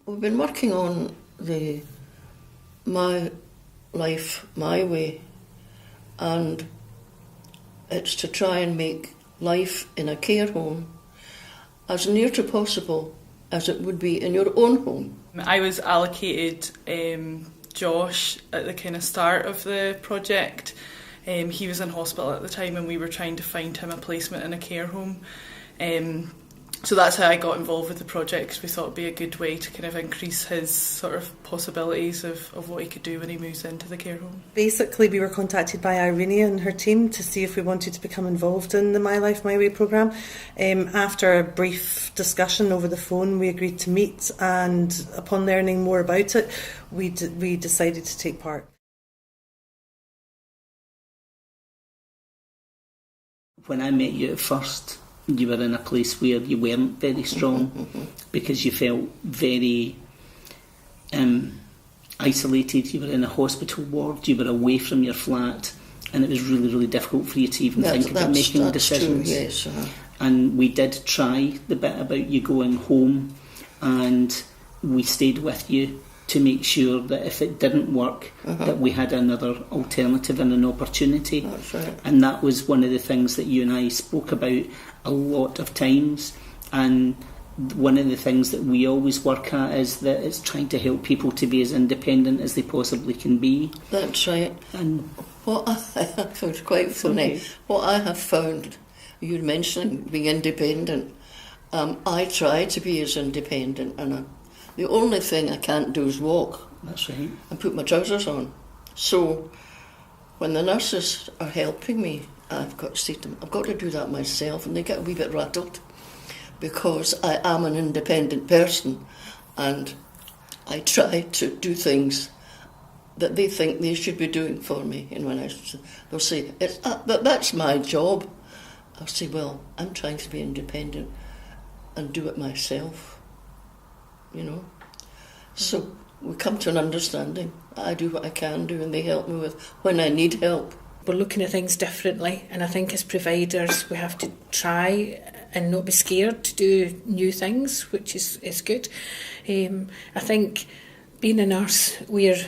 We've been working on the My Life, My Way, and it's to try and make life in a care home as near to possible as it would be in your own home. I was allocated Josh at the kind of start of the project. He was in hospital at the time and we were trying to find him a placement in a care home. So that's how I got involved with the project, because we thought it'd be a good way to kind of increase his sort of possibilities of what he could do when he moves into the care home. Basically, we were contacted by Irenia and her team to see if we wanted to become involved in the My Life, My Way programme. After a brief discussion over the phone, we agreed to meet, and upon learning more about it, we decided to take part. When I met you at first, you were in a place where you weren't very strong because you felt very isolated. You were in a hospital ward, you were away from your flat, and it was really, really difficult for you to even think about making decisions. True, yes, And we did try the bit about you going home, and we stayed with you to make sure that if it didn't work, that we had another alternative and an opportunity. That's right. And that was one of the things that you and I spoke about a lot of times. And one of the things that we always work at is that it's trying to help people to be as independent as they possibly can be. That's right. And what I found quite funny, what I have found, you mentioning being independent, I try to be as independent, and the only thing I can't do is walk. That's right. And put my trousers on. So when the nurses are helping me, I've got to say to them, I've got to do that myself, and they get a wee bit rattled because I am an independent person and I try to do things that they think they should be doing for me. And when they'll say, that's my job, I'll say, well, I'm trying to be independent and do it myself. You know, so we come to an understanding. I do what I can do, and they help me with when I need help. We're looking at things differently, and I think as providers we have to try and not be scared to do new things, which is good. I think being a nurse, we're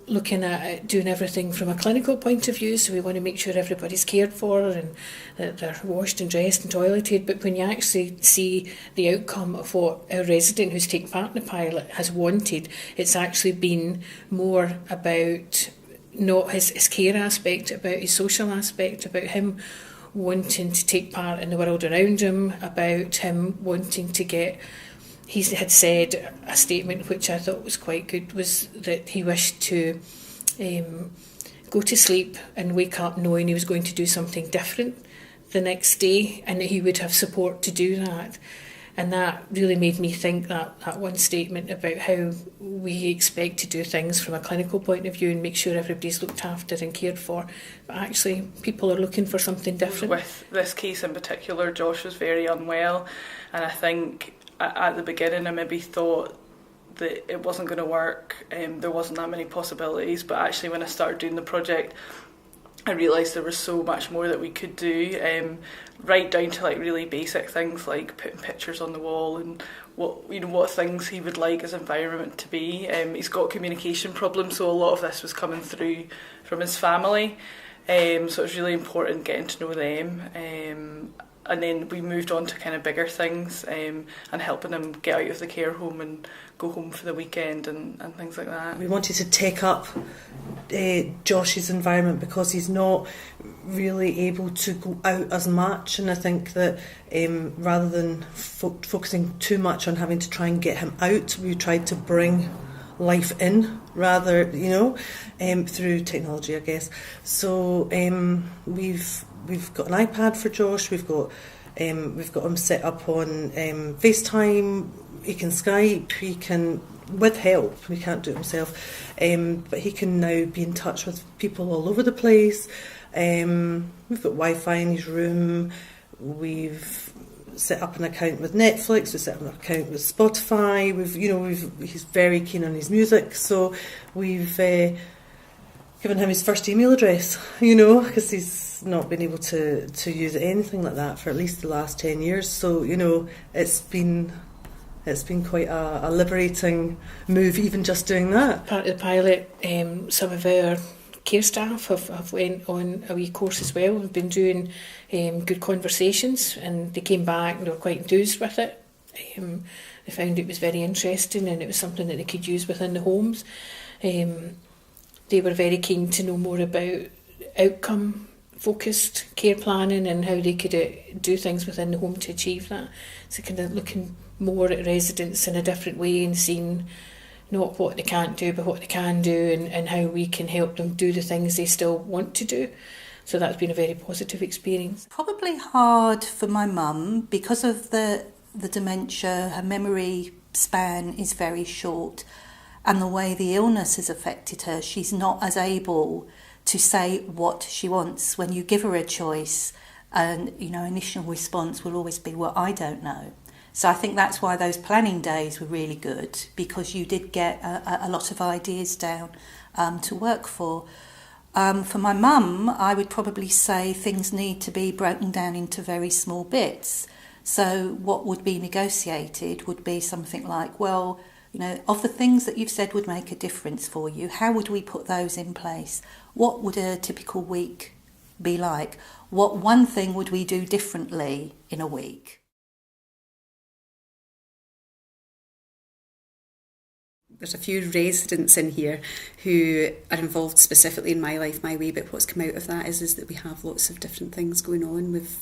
looking at doing everything from a clinical point of view, so we want to make sure everybody's cared for and that they're washed and dressed and toileted. But when you actually see the outcome of what our resident who's taken part in the pilot has wanted, it's actually been more about not his care aspect, about his social aspect, about him wanting to take part in the world around him, about him wanting to get... He had said a statement which I thought was quite good, was that he wished to go to sleep and wake up knowing he was going to do something different the next day, and that he would have support to do that. And that really made me think that one statement about how we expect to do things from a clinical point of view and make sure everybody's looked after and cared for. But actually, people are looking for something different. With this case in particular, Josh was very unwell, and I think at the beginning I maybe thought that it wasn't going to work, there wasn't that many possibilities, but actually when I started doing the project I realised there was so much more that we could do, right down to like really basic things like putting pictures on the wall and what things he would like his environment to be. He's got communication problems, so a lot of this was coming through from his family, so it was really important getting to know them. And then we moved on to kind of bigger things, and helping him get out of the care home and go home for the weekend and things like that. We wanted to take up Josh's environment because he's not really able to go out as much, and I think that rather than focusing too much on having to try and get him out, we tried to bring life in rather, through technology, I guess. So we've got an iPad for Josh. We've got him set up on FaceTime. He can Skype. He can, with help. He can't do it himself, but he can now be in touch with people all over the place. We've got Wi-Fi in his room. We've set up an account with Netflix. We set up an account with Spotify. He's very keen on his music, so we've given him his first email address. Because he's not been able to use anything like that for at least the last 10 years. So it's been it's been quite a liberating move, even just doing that. Part of the pilot, some of our care staff have went on a wee course as well. We've been doing good conversations, and they came back and they were quite enthused with it. They found it was very interesting and it was something that they could use within the homes. They were very keen to know more about outcome-focused care planning and how they could do things within the home to achieve that. So kind of looking more at residents in a different way and seeing not what they can't do, but what they can do, and how we can help them do the things they still want to do. So that's been a very positive experience. Probably hard for my mum because of the dementia. Her memory span is very short, and the way the illness has affected her, she's not as able to say what she wants. When you give her a choice, and initial response will always be, well, I don't know. So I think that's why those planning days were really good, because you did get a lot of ideas down to work for. For my mum, I would probably say things need to be broken down into very small bits. So what would be negotiated would be something like, well, of the things that you've said would make a difference for you, how would we put those in place? What would a typical week be like? What one thing would we do differently in a week? There's a few residents in here who are involved specifically in My Life, My Way, but what's come out of that is that we have lots of different things going on. We've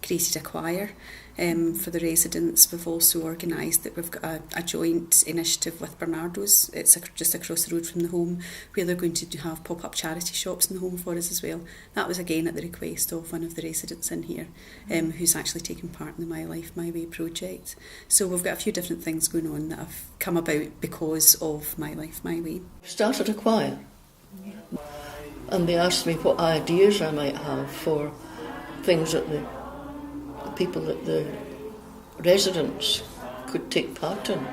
created a choir for the residents. We've also organised that we've got a joint initiative with Bernardo's. It's just across the road from the home, where they're going to have pop-up charity shops in the home for us as well. That was again at the request of one of the residents in here, who's actually taken part in the My Life, My Way project. So we've got a few different things going on that have come about because of My Life, My Way. Started a choir, and they asked me what ideas I might have for things that the people, that the residents could take part in.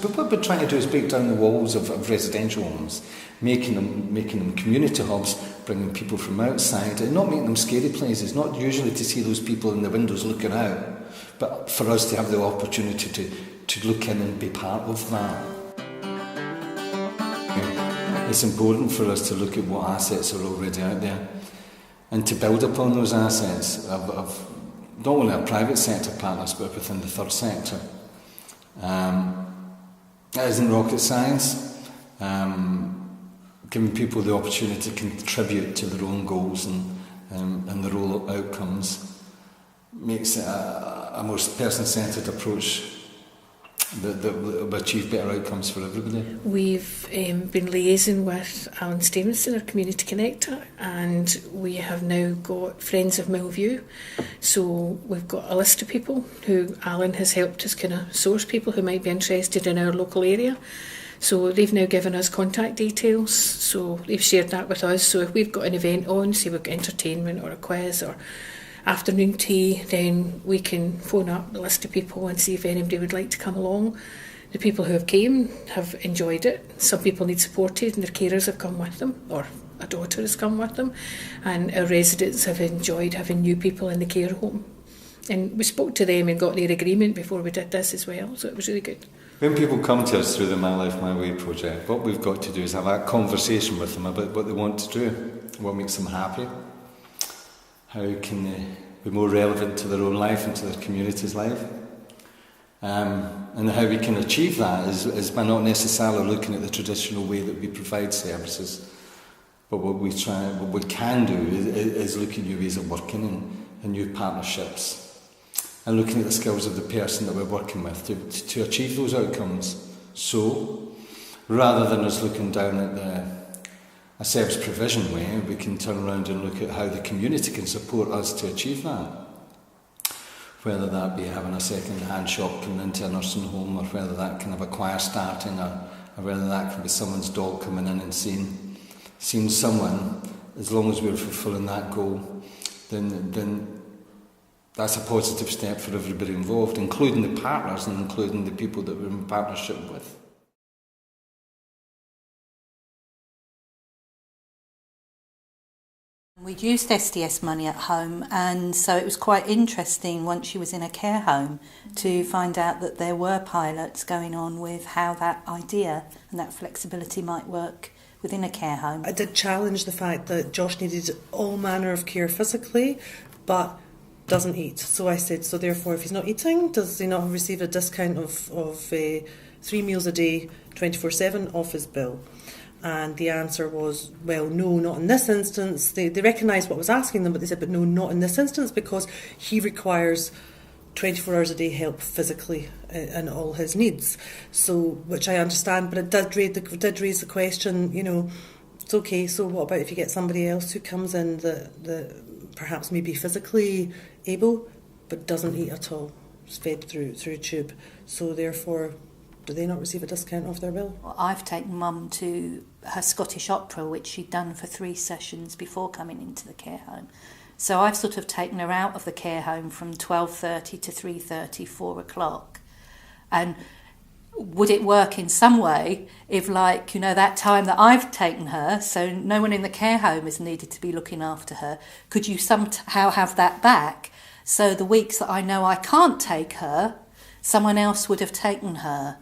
But what we're trying to do is break down the walls of residential homes, making them community hubs, bringing people from outside, and not making them scary places, not usually to see those people in the windows looking out, but for us to have the opportunity to look in and be part of that. It's important for us to look at what assets are already out there and to build upon those assets of not only our private sector partners but within the third sector. It isn't rocket science. Giving people the opportunity to contribute to their own goals and their own outcomes makes it a more person-centred approach that will achieve better outcomes for everybody. We've been liaising with Alan Stevenson, our community connector, and we have now got Friends of Millview. So we've got a list of people who Alan has helped us kind of source people who might be interested in our local area. So they've now given us contact details, so they've shared that with us. So if we've got an event on, say we've got entertainment or a quiz or afternoon tea, then we can phone up the list of people and see if anybody would like to come along. The people who have came have enjoyed it. Some people need supported and their carers have come with them, or a daughter has come with them, and our residents have enjoyed having new people in the care home. And we spoke to them and got their agreement before we did this as well, so it was really good. When people come to us through the My Life, My Way project, what we've got to do is have a conversation with them about what they want to do, what makes them happy, how can they be more relevant to their own life and to their community's life. And how we can achieve that is by not necessarily looking at the traditional way that we provide services, but what we can do is look at new ways of working and new partnerships, and looking at the skills of the person that we're working with to achieve those outcomes. So, rather than us looking down at a service provision way, we can turn around and look at how the community can support us to achieve that. Whether that be having a second-hand shop coming into a nursing home, or whether that can have a choir starting, or whether that can be someone's dog coming in and seeing someone. As long as we're fulfilling that goal, then that's a positive step for everybody involved, including the partners and including the people that we're in partnership with. We'd used SDS money at home, and so it was quite interesting once she was in a care home to find out that there were pilots going on with how that idea and that flexibility might work within a care home. I did challenge the fact that Josh needed all manner of care physically, but doesn't eat. So I said, so therefore if he's not eating, does he not receive a discount of 3 meals a day, 24/7 off his bill? And the answer was, well, no, not in this instance. They recognised what I was asking them, but they said, but no, not in this instance, because he requires 24 hours a day help physically in all his needs. So, which I understand, but it did raise the question, you know, it's okay, so what about if you get somebody else who comes in that perhaps may be physically able, but doesn't eat at all, is fed through a tube. So therefore, do they not receive a discount off their bill? Well, I've taken Mum to her Scottish opera, which she'd done for 3 sessions before coming into the care home. So I've sort of taken her out of the care home from 12:30 to 3:30, 4 o'clock. And would it work in some way if, like, you know, that time that I've taken her, so no one in the care home is needed to be looking after her, could you somehow have that back? So the weeks that I know I can't take her, someone else would have taken her.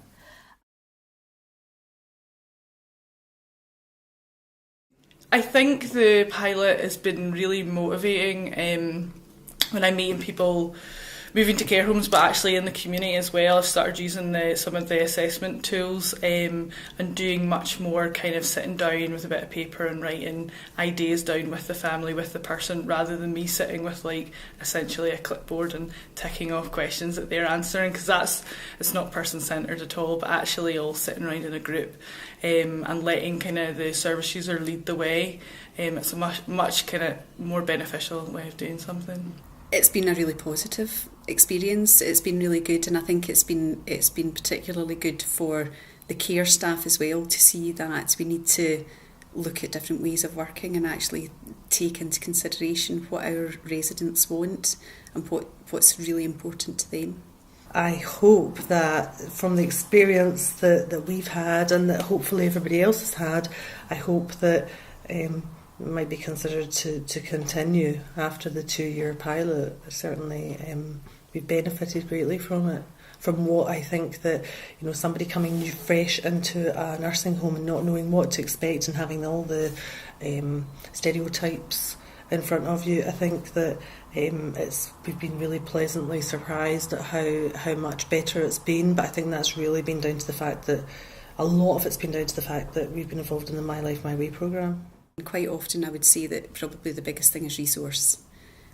I think the pilot has been really motivating when I'm meeting people moving to care homes, but actually in the community as well. I've started using some of the assessment tools and doing much more kind of sitting down with a bit of paper and writing ideas down with the family, with the person, rather than me sitting with like essentially a clipboard and ticking off questions that they're answering, because it's not person-centred at all, but actually all sitting around in a group and letting kind of the service user lead the way. It's a much kind of more beneficial way of doing something. It's been a really positive experience. It's been really good, and I think it's been particularly good for the care staff as well to see that we need to look at different ways of working and actually take into consideration what our residents want and what's really important to them. I hope that from the experience that we've had and that hopefully everybody else has had, I hope that might be considered to continue after the 2-year pilot. Certainly we've benefited greatly from it. From what I think that, you know, somebody coming new, fresh into a nursing home and not knowing what to expect and having all the stereotypes in front of you, I think that we've been really pleasantly surprised at how much better it's been. But I think that's really been down to the fact that a lot of it's been down to the fact that we've been involved in the My Life My Way programme. Quite often I would say that probably the biggest thing is resource,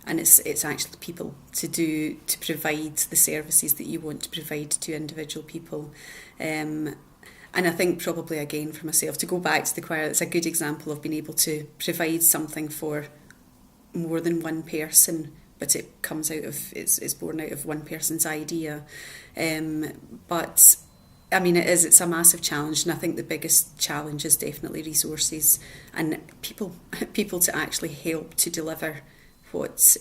and it's actually people to provide the services that you want to provide to individual people. And I think probably again for myself, to go back to the choir, it's a good example of being able to provide something for more than one person, but it comes out of, it's born out of one person's idea. But I mean, it's a massive challenge, and I think the biggest challenge is definitely resources and people to actually help to deliver what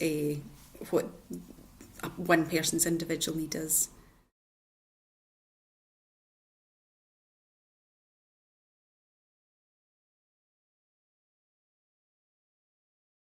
one person's individual need is.